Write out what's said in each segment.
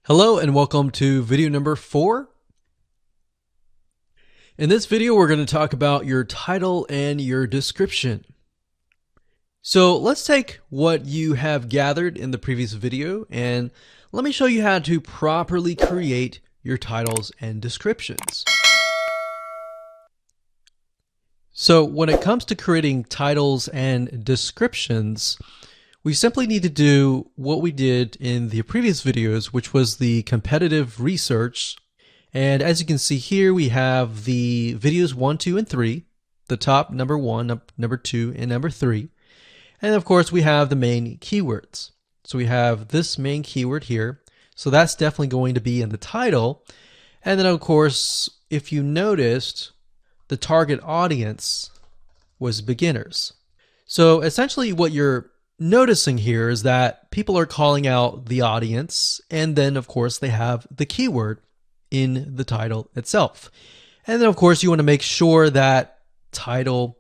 Hello and welcome to video number 4. In this video, we're going to talk about your title and your description. So let's take what you have gathered in the previous video and let me show you how to properly create your titles and descriptions. So when it comes to creating titles and descriptions, we simply need to do what we did in the previous videos, which was the competitive research. And as you can see here, we have the videos 1, 2, and 3, the top number 1, number 2, and number 3. And of course, we have the main keywords. So we have this main keyword here. So that's definitely going to be in the title. And then of course, if you noticed, the target audience was beginners. So essentially what you're noticing here is that people are calling out the audience, and then of course they have the keyword in the title itself. And then of course you want to make sure that title,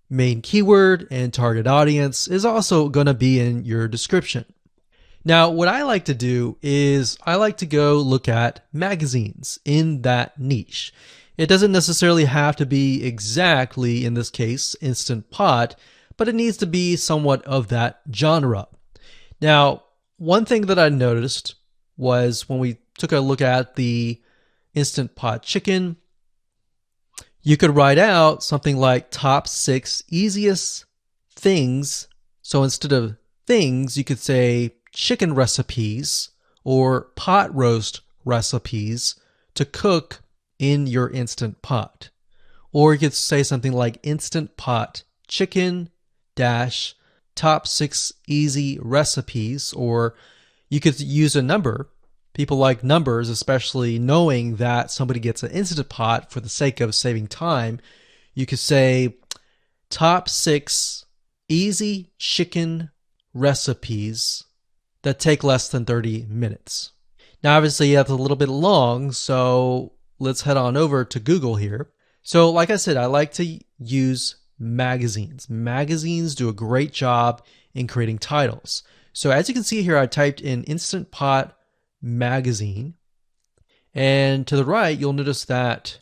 main keyword, and target audience is also going to be in your description. Now what I like to do is I like to go look at magazines in that niche. It doesn't necessarily have to be exactly, in this case, Instant Pot, but it needs to be somewhat of that genre. Now, one thing that I noticed was when we took a look at the Instant Pot chicken, you could write out something like top 6 easiest things. So instead of things, you could say chicken recipes or pot roast recipes to cook in your Instant Pot. Or you could say something like Instant Pot chicken dash top 6 easy recipes, or you could use a number. People like numbers, especially knowing that somebody gets an Instant Pot for the sake of saving time. You could say top 6 easy chicken recipes that take less than 30 minutes. Now obviously that's a little bit long, so let's head on over to Google here. So like I said, I like to use magazines. Magazines do a great job in creating titles. So as you can see here, I typed in Instant Pot magazine, and to the right you'll notice that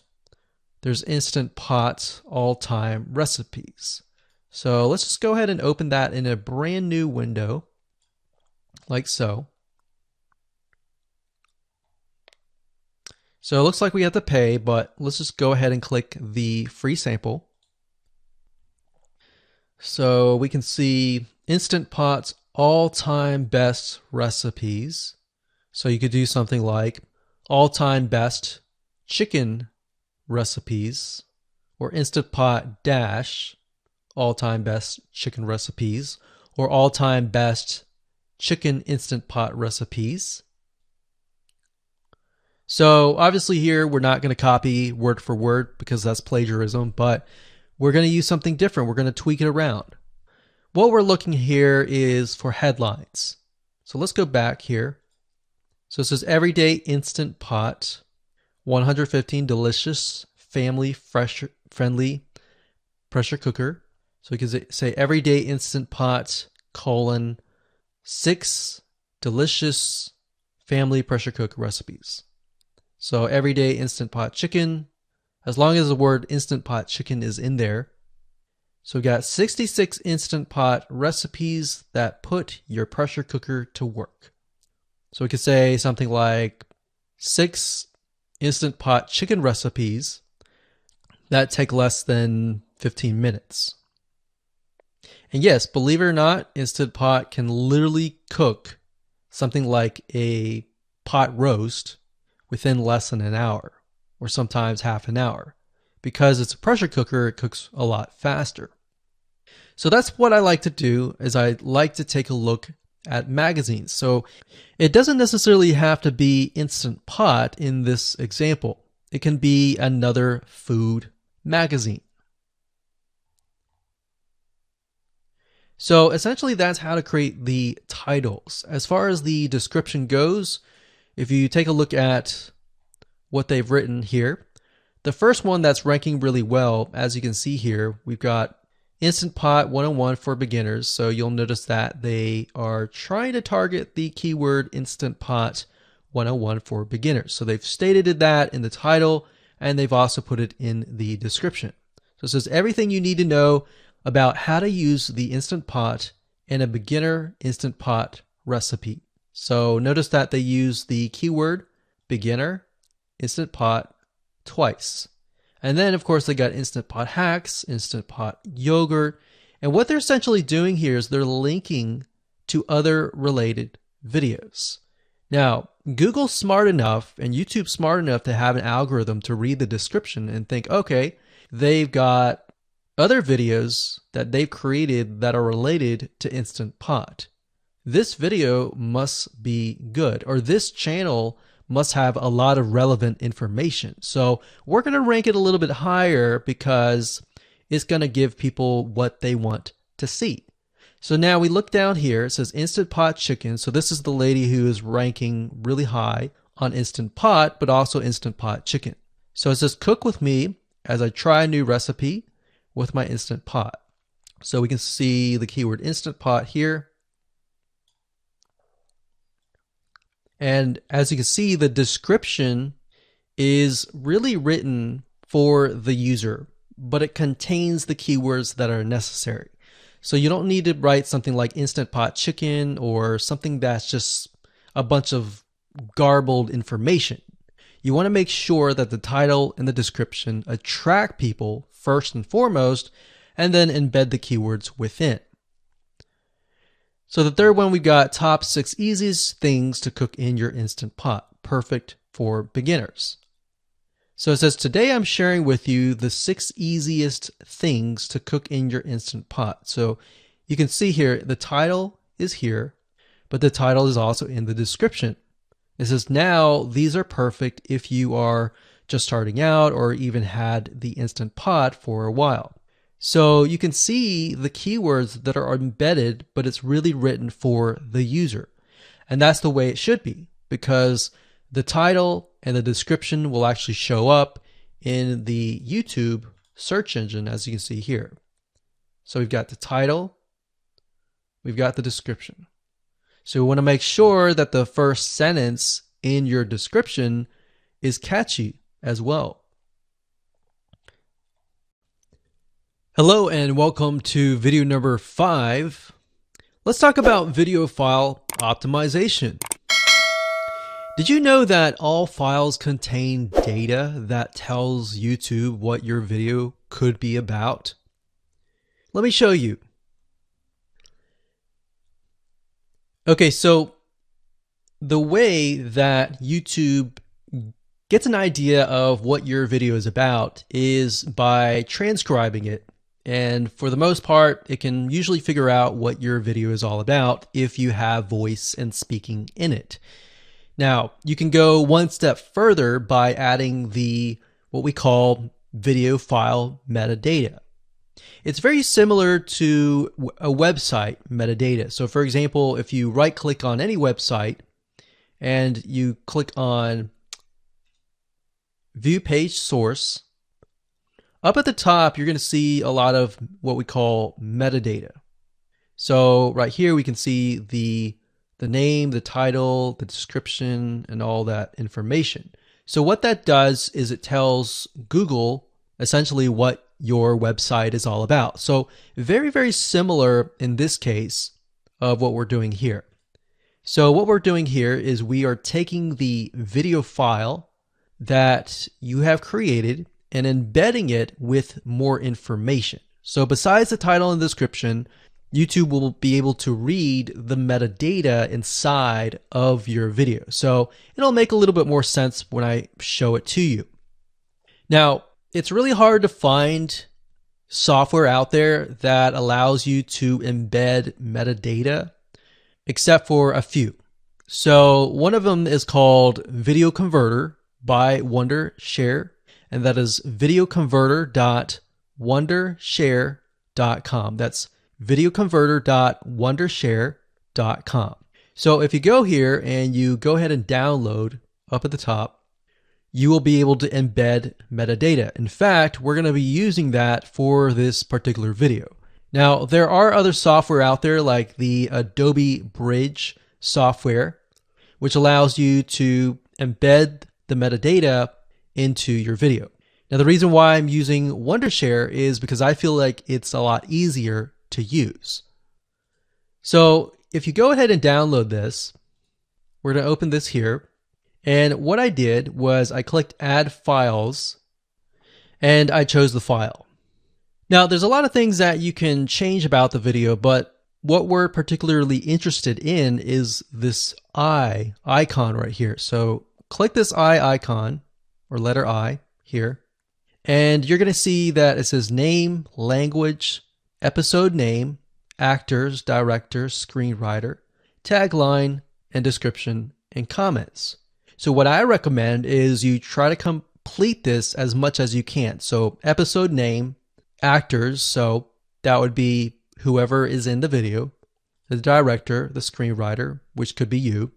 there's Instant Pot all-time recipes. So let's just go ahead and open that in a brand new window like so. So it looks like we have to pay, but let's just go ahead and click the free sample. So we can see Instant Pot's all-time best recipes. So you could do something like all-time best chicken recipes, or Instant Pot dash all-time best chicken recipes, or all-time best chicken Instant Pot recipes. So obviously here we're not going to copy word for word because that's plagiarism, but we're going to use something different. We're going to tweak it around. What we're looking here is for headlines. So let's go back here. So it says Everyday Instant Pot, 115 delicious, family friendly pressure cooker. So we can say Everyday Instant Pot, 6 delicious family pressure cook recipes. So Everyday Instant Pot chicken, as long as the word Instant Pot chicken is in there. So we got 66 Instant Pot recipes that put your pressure cooker to work. So we could say something like 6 Instant Pot chicken recipes that take less than 15 minutes. And yes, believe it or not, Instant Pot can literally cook something like a pot roast within less than an hour, or sometimes half an hour. Because it's a pressure cooker, it cooks a lot faster. So that's what I like to do, is I like to take a look at magazines. So it doesn't necessarily have to be Instant Pot in this example. It can be another food magazine. So essentially that's how to create the titles. As far as the description goes, if you take a look at what they've written here, the first one that's ranking really well, as you can see here, we've got Instant Pot 101 for beginners. So you'll notice that they are trying to target the keyword Instant Pot 101 for beginners. So they've stated that in the title, and they've also put it in the description. So it says everything you need to know about how to use the Instant Pot in a beginner Instant Pot recipe. So notice that they use the keyword beginner Instant Pot twice. And then of course they got Instant Pot hacks, Instant Pot yogurt. And what they're essentially doing here is they're linking to other related videos. Now, Google's smart enough and YouTube's smart enough to have an algorithm to read the description and think, okay, they've got other videos that they've created that are related to Instant Pot. This video must be good, or this channel must have a lot of relevant information. So we're going to rank it a little bit higher because it's going to give people what they want to see. So now we look down here, it says Instant Pot Chicken. So this is the lady who is ranking really high on Instant Pot, but also Instant Pot Chicken. So it says cook with me as I try a new recipe with my Instant Pot. So we can see the keyword Instant Pot here. And as you can see, the description is really written for the user, but it contains the keywords that are necessary. So you don't need to write something like Instant Pot Chicken or something that's just a bunch of garbled information. You want to make sure that the title and the description attract people first and foremost, and then embed the keywords within. So the third one, we've got top 6 easiest things to cook in your Instant Pot, perfect for beginners. So it says, today I'm sharing with you the 6 easiest things to cook in your Instant Pot. So you can see here, the title is here, but the title is also in the description. It says, now these are perfect if you are just starting out or even had the Instant Pot for a while. So you can see the keywords that are embedded, but it's really written for the user. And that's the way it should be, because the title and the description will actually show up in the YouTube search engine, as you can see here. So we've got the title, we've got the description. So we want to make sure that the first sentence in your description is catchy as well. Hello and welcome to video number 5. Let's talk about video file optimization. Did you know that all files contain data that tells YouTube what your video could be about? Let me show you. Okay, so the way that YouTube gets an idea of what your video is about is by transcribing it. And for the most part, it can usually figure out what your video is all about if you have voice and speaking in it. Now, you can go one step further by adding what we call video file metadata. It's very similar to a website metadata. So for example, if you right click on any website and you click on View Page Source, up at the top, you're going to see a lot of what we call metadata. So right here, we can see the name, the title, the description, and all that information. So what that does is it tells Google essentially what your website is all about. So very, very similar in this case of what we're doing here. So what we're doing here is we are taking the video file that you have created and embedding it with more information. So besides the title and description, YouTube will be able to read the metadata inside of your video. So it'll make a little bit more sense when I show it to you. Now, it's really hard to find software out there that allows you to embed metadata, except for a few. So one of them is called Video Converter by Wondershare, and that is videoconverter.wondershare.com. That's videoconverter.wondershare.com. So if you go here and you go ahead and download up at the top, you will be able to embed metadata. In fact, we're going to be using that for this particular video. Now, there are other software out there like the Adobe Bridge software, which allows you to embed the metadata into your video. Now, the reason why I'm using Wondershare is because I feel like it's a lot easier to use. So if you go ahead and download this, we're going to open this here. And what I did was I clicked Add Files and I chose the file. Now, there's a lot of things that you can change about the video, but what we're particularly interested in is this I icon right here. So click this I icon, or letter I here, and you're going to see that it says name, language, episode name, actors, directors, screenwriter, tagline, and description, and comments. So what I recommend is you try to complete this as much as you can. So episode name, actors, so that would be whoever is in the video, the director, the screenwriter, which could be you,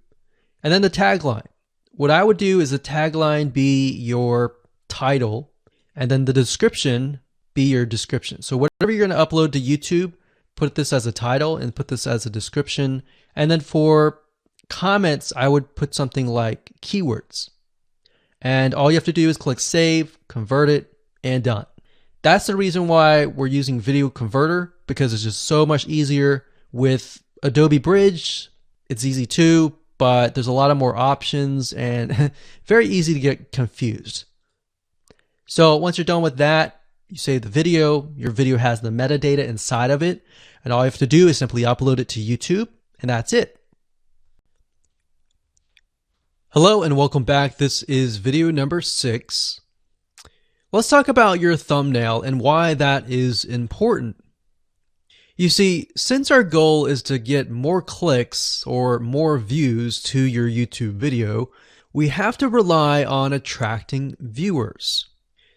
and then the tagline. What I would do is the tagline be your title, and then the description be your description. So whatever you're going to upload to YouTube, put this as a title and put this as a description. And then for comments, I would put something like keywords. And all you have to do is click save, convert it, and done. That's the reason why we're using Video Converter, because it's just so much easier. With Adobe Bridge, it's easy too, but there's a lot of more options and very easy to get confused. So once you're done with that, you save the video. Your video has the metadata inside of it, and all you have to do is simply upload it to YouTube, and that's it. Hello and welcome back. This is video number 6. Let's talk about your thumbnail and why that is important. You see, since our goal is to get more clicks or more views to your YouTube video, we have to rely on attracting viewers.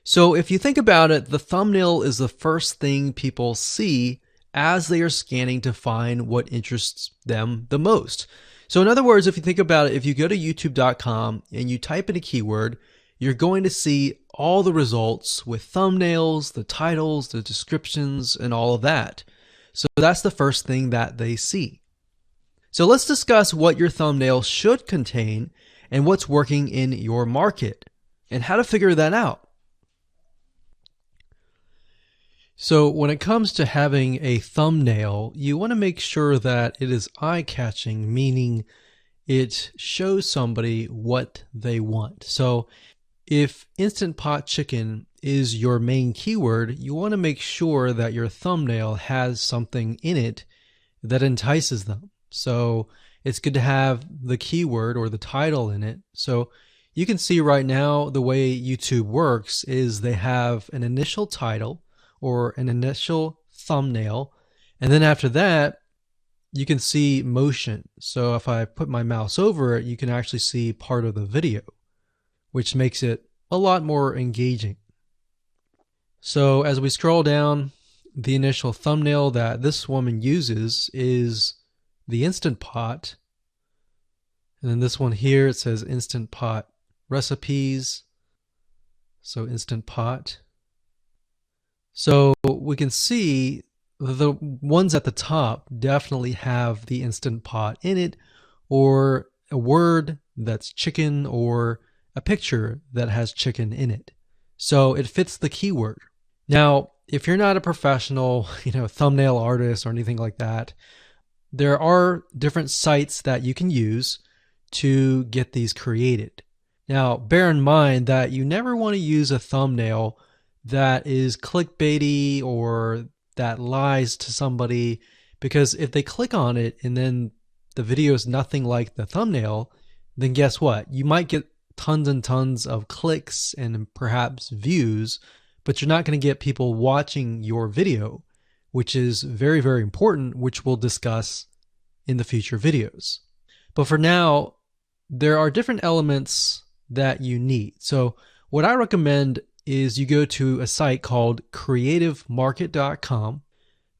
So if you think about it, the thumbnail is the first thing people see as they are scanning to find what interests them the most. So in other words, if you think about it, if you go to youtube.com and you type in a keyword, you're going to see all the results with thumbnails, the titles, the descriptions, and all of that. So that's the first thing that they see. So let's discuss what your thumbnail should contain and what's working in your market and how to figure that out. So when it comes to having a thumbnail, you want to make sure that it is eye-catching, meaning it shows somebody what they want. So if Instant Pot Chicken is your main keyword, you want to make sure that your thumbnail has something in it that entices them. So it's good to have the keyword or the title in it. So you can see right now the way YouTube works is they have an initial title or an initial thumbnail, and then after that you can see motion. So if I put my mouse over it, you can actually see part of the video, which makes it a lot more engaging. So as we scroll down, the initial thumbnail that this woman uses is the Instant Pot. And then this one here, it says Instant Pot recipes. So Instant Pot. So we can see the ones at the top definitely have the Instant Pot in it, or a word that's chicken, or a picture that has chicken in it. So it fits the keyword. Now, if you're not a professional, thumbnail artist or anything like that, there are different sites that you can use to get these created. Now, bear in mind that you never want to use a thumbnail that is clickbaity or that lies to somebody, because if they click on it and then the video is nothing like the thumbnail, then guess what? You might get tons and tons of clicks and perhaps views, but you're not going to get people watching your video, which is very, very important, which we'll discuss in the future videos. But for now, there are different elements that you need. So what I recommend is you go to a site called creativemarket.com.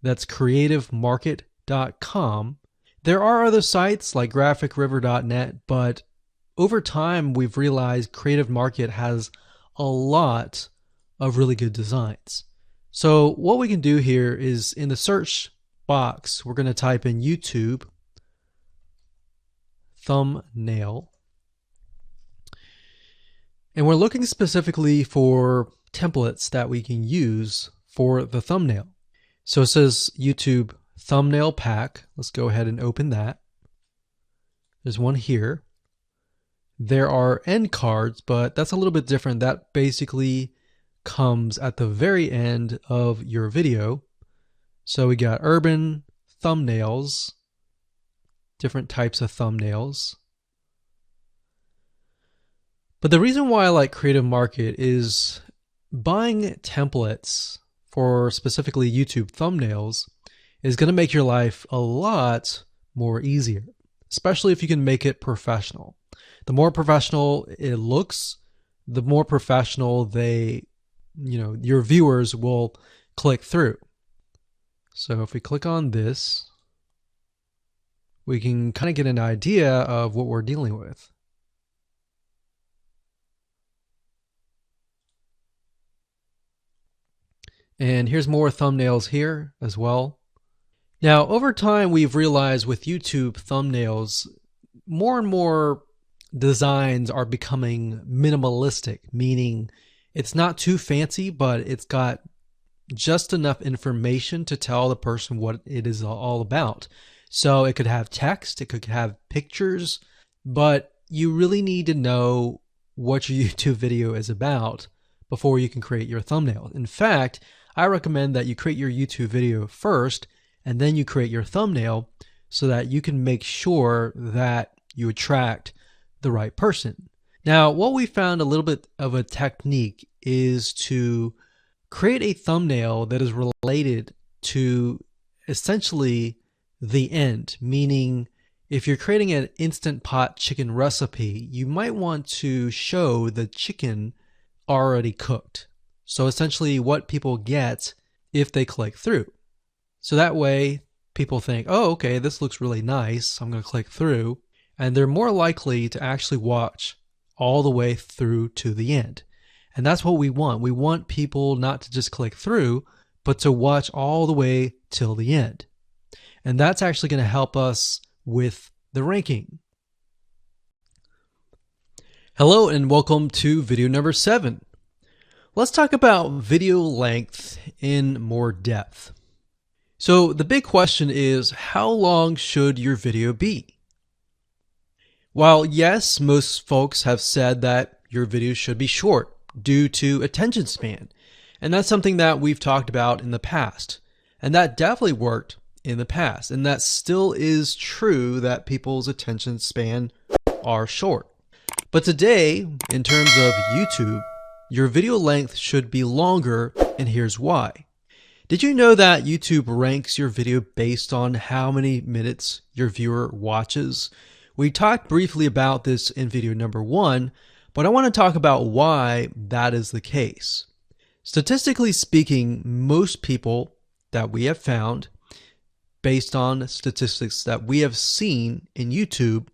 That's creativemarket.com. There are other sites like graphicriver.net, but over time we've realized Creative Market has a lot of really good designs. So what we can do here is in the search box, we're going to type in YouTube thumbnail. And we're looking specifically for templates that we can use for the thumbnail. So it says YouTube thumbnail pack. Let's go ahead and open that. There's one here. There are end cards, but that's a little bit different. That basically comes at the very end of your video. So we got urban thumbnails, different types of thumbnails. But the reason why I like Creative Market is buying templates for specifically YouTube thumbnails is going to make your life a lot more easier, especially if you can make it professional. The more professional it looks, the more professional your viewers will click through. So if we click on this, we can kind of get an idea of what we're dealing with. And here's more thumbnails here as well. Now, over time, we've realized with YouTube thumbnails, more and more designs are becoming minimalistic, meaning it's not too fancy, but it's got just enough information to tell the person what it is all about. So it could have text, it could have pictures, but you really need to know what your YouTube video is about before you can create your thumbnail. In fact, I recommend that you create your YouTube video first and then you create your thumbnail so that you can make sure that you attract the right person. Now, what we found a little bit of a technique is to create a thumbnail that is related to essentially the end, meaning if you're creating an Instant Pot chicken recipe, you might want to show the chicken already cooked. So essentially what people get if they click through. So that way people think, oh, okay, this looks really nice. I'm going to click through. And they're more likely to actually watch all the way through to the end. And that's what we want. We want people not to just click through, but to watch all the way till the end. And that's actually going to help us with the ranking. Hello and welcome to video number 7. Let's talk about video length in more depth. So the big question is, how long should your video be? While yes, most folks have said that your video should be short due to attention span, and that's something that we've talked about in the past, and that definitely worked in the past, and that still is true that people's attention span are short. But today, in terms of YouTube, your video length should be longer, and here's why. Did you know that YouTube ranks your video based on how many minutes your viewer watches? We talked briefly about this in video number 1, but I want to talk about why that is the case. Statistically speaking, most people that we have found, based on statistics that we have seen in YouTube,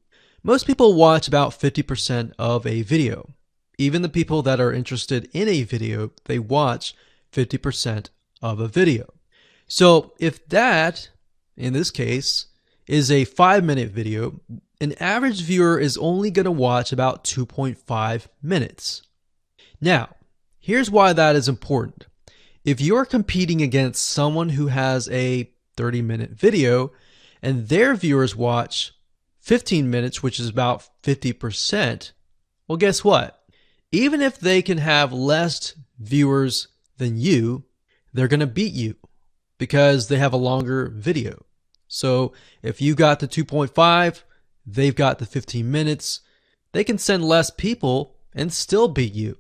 most people watch about 50% of a video. Even the people that are interested in a video, they watch 50% of a video. So if that, in this case, is a 5-minute video, an average viewer is only going to watch about 2.5 minutes. Now, here's why that is important. If you're competing against someone who has a 30-minute video and their viewers watch 15 minutes, which is about 50%, well, guess what? Even if they can have less viewers than you, they're going to beat you because they have a longer video. So if you got the 2.5, they've got the 15 minutes, they can send less people and still beat you.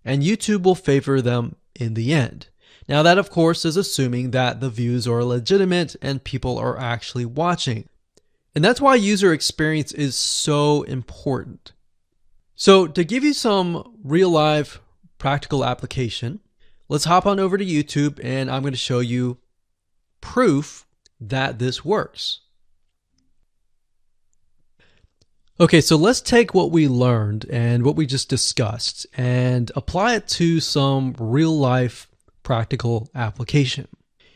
And YouTube will favor them in the end. Now that, of course, is assuming that the views are legitimate and people are actually watching. And that's why user experience is so important. So to give you some real life practical application, let's hop on over to YouTube and I'm going to show you proof that this works. Okay, so let's take what we learned and what we just discussed and apply it to some real life practical application.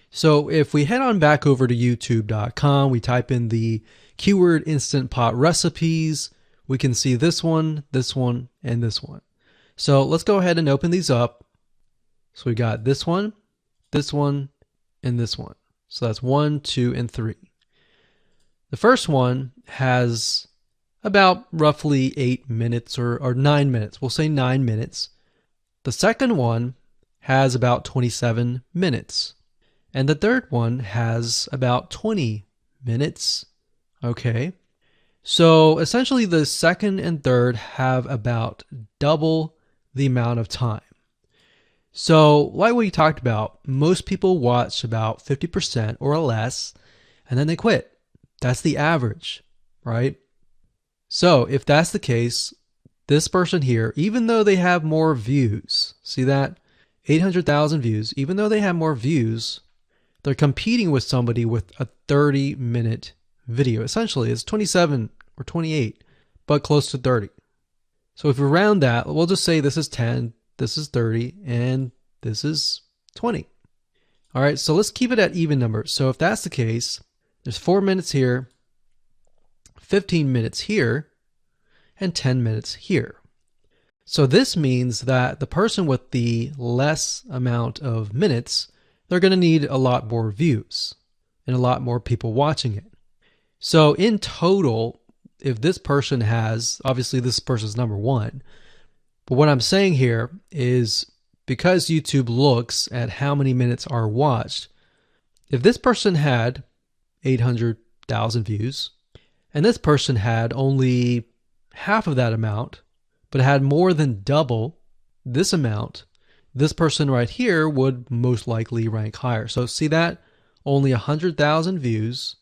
So if we head on back over to youtube.com, we type in the keyword Instant Pot recipes, we can see this one, and this one. So let's go ahead and open these up. So we got this one, and this one. So that's 1, 2, and 3. The first one has about roughly 8 minutes or 9 minutes. We'll say 9 minutes. The second one has about 27 minutes. And the third one has about 20 minutes. Okay. So essentially the second and third have about double the amount of time. So like we talked about, most people watch about 50% or less, and then they quit. That's the average, right? So if that's the case, this person here, even though they have more views, see that? 800,000 views, even though they have more views, they're competing with somebody with a 30-minute video. Essentially, it's 27 or 28, but close to 30. So if we round that, we'll just say this is 10, this is 30, and this is 20. All right, so let's keep it at even numbers. So if that's the case, there's 4 minutes here, 15 minutes here, and 10 minutes here. So this means that the person with the less amount of minutes, they're going to need a lot more views and a lot more people watching it. So in total, if this person has, obviously this person's number one, but what I'm saying here is because YouTube looks at how many minutes are watched, if this person had 800,000 views and this person had only half of that amount, but had more than double this amount, this person right here would most likely rank higher. So see that? Only 100,000 views,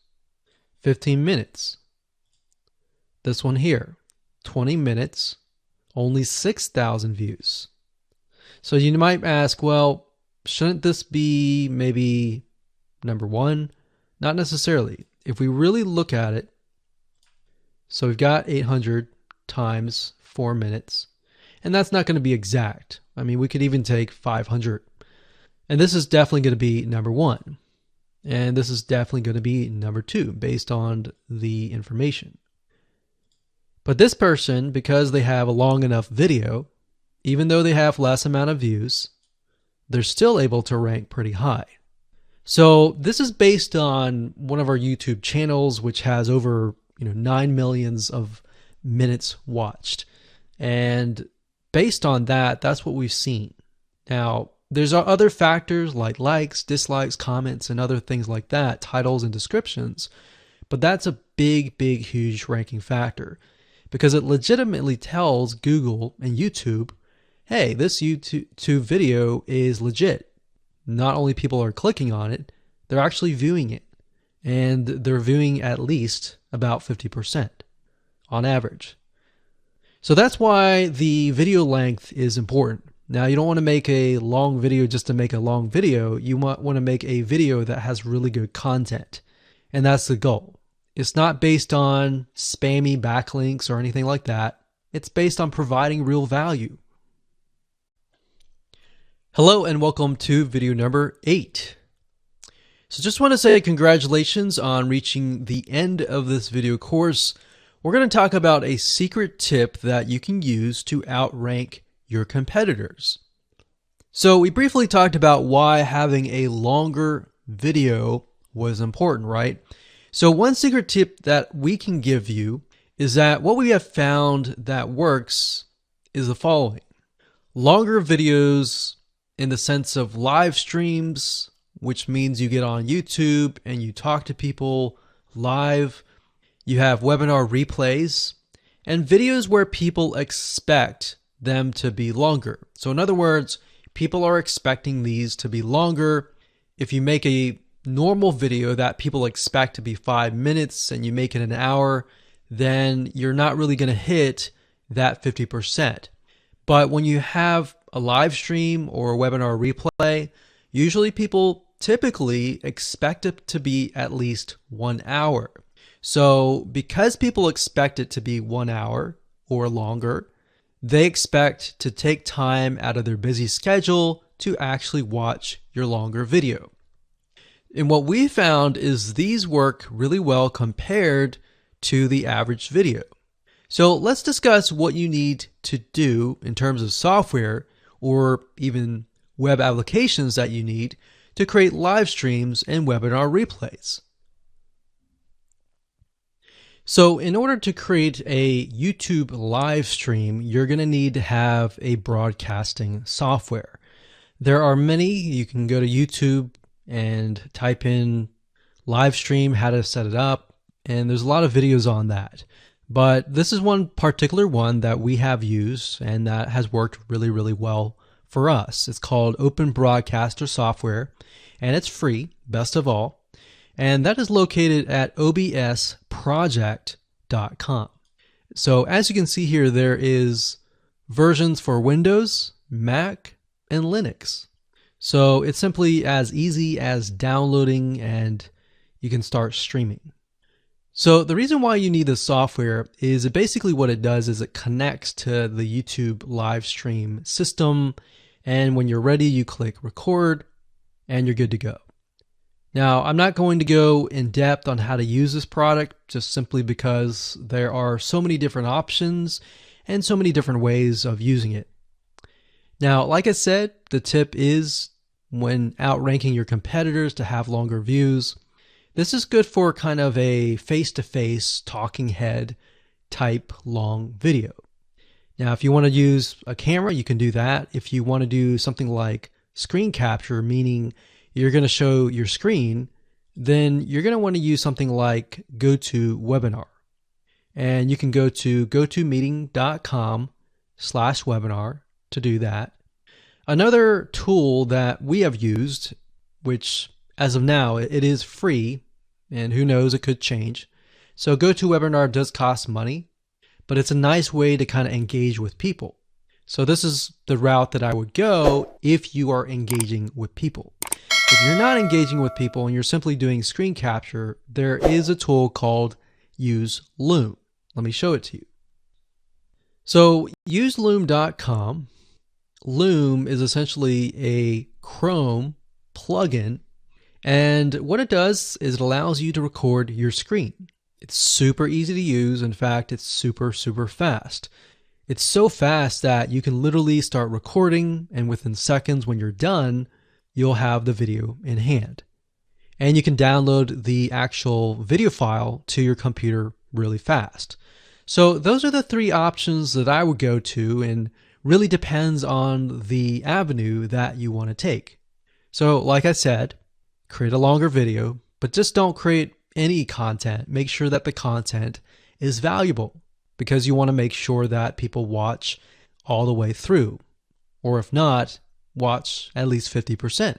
15 minutes. This one here, 20 minutes, only 6,000 views. So you might ask, well, shouldn't this be maybe number one? Not necessarily. If we really look at it, so we've got 800 times 4 minutes, and that's not going to be exact. I mean, we could even take 500. And this is definitely going to be number one. And this is definitely going to be number two based on the information. But this person, because they have a long enough video, even though they have less amount of views, they're still able to rank pretty high. So this is based on one of our YouTube channels, which has over 9 million of minutes watched. And based on that, that's what we've seen. Now, there's other factors like likes, dislikes, comments, and other things like that, titles and descriptions. But that's a big, huge ranking factor because it legitimately tells Google and YouTube, hey, this YouTube video is legit. Not only people are clicking on it, they're actually viewing it. And they're viewing at least about 50% on average. So that's why the video length is important. Now, you don't want to make a long video just to make a long video. You want to make a video that has really good content. And that's the goal. It's not based on spammy backlinks or anything like that. It's based on providing real value. Hello and welcome to video number 8. So just want to say congratulations on reaching the end of this video course. We're going to talk about a secret tip that you can use to outrank your competitors. So we briefly talked about why having a longer video was important, right? So one secret tip that we can give you is that what we have found that works is the following. Longer videos in the sense of live streams, which means you get on YouTube and you talk to people live. You have webinar replays and videos where people expect them to be longer. So in other words, people are expecting these to be longer. If you make a normal video that people expect to be 5 minutes and you make it an hour, then you're not really going to hit that 50%. But when you have a live stream or a webinar replay, usually people typically expect it to be at least 1 hour. So because people expect it to be 1 hour or longer, they expect to take time out of their busy schedule to actually watch your longer video. And what we found is these work really well compared to the average video. So let's discuss what you need to do in terms of software or even web applications that you need to create live streams and webinar replays. So in order to create a YouTube live stream, you're going to need to have a broadcasting software. There are many. You can go to YouTube and type in live stream, how to set it up, and there's a lot of videos on that. But this is one particular one that we have used and that has worked really, really well for us. It's called Open Broadcaster Software, and it's free, best of all. And that is located at obsproject.com. So as you can see here, there is versions for Windows, Mac, and Linux. So it's simply as easy as downloading and you can start streaming. So the reason why you need this software is basically what it does is it connects to the YouTube live stream system, and when you're ready, you click record and you're good to go. Now, I'm not going to go in depth on how to use this product just simply because there are so many different options and so many different ways of using it. Now, like I said, the tip is when outranking your competitors to have longer views. This is good for kind of a face-to-face talking head type long video. Now, if you want to use a camera, you can do that. If you want to do something like screen capture, meaning you're going to show your screen, then you're going to want to use something like GoToWebinar. And you can go to gotomeeting.com/webinar to do that. Another tool that we have used, which as of now, it is free, and who knows, it could change. So GoToWebinar does cost money, but it's a nice way to kind of engage with people. So this is the route that I would go if you are engaging with people. If you're not engaging with people and you're simply doing screen capture, there is a tool called Use Loom. Let me show it to you. So useloom.com. Loom is essentially a Chrome plugin, and what it does is it allows you to record your screen. It's super easy to use. In fact, it's super, super fast. It's so fast that you can literally start recording, and within seconds when you're done, you'll have the video in hand. And you can download the actual video file to your computer really fast. So those are the three options that I would go to, and really depends on the avenue that you want to take. So like I said, create a longer video, but just don't create any content. Make sure that the content is valuable, because you want to make sure that people watch all the way through, or if not, watch at least 50%.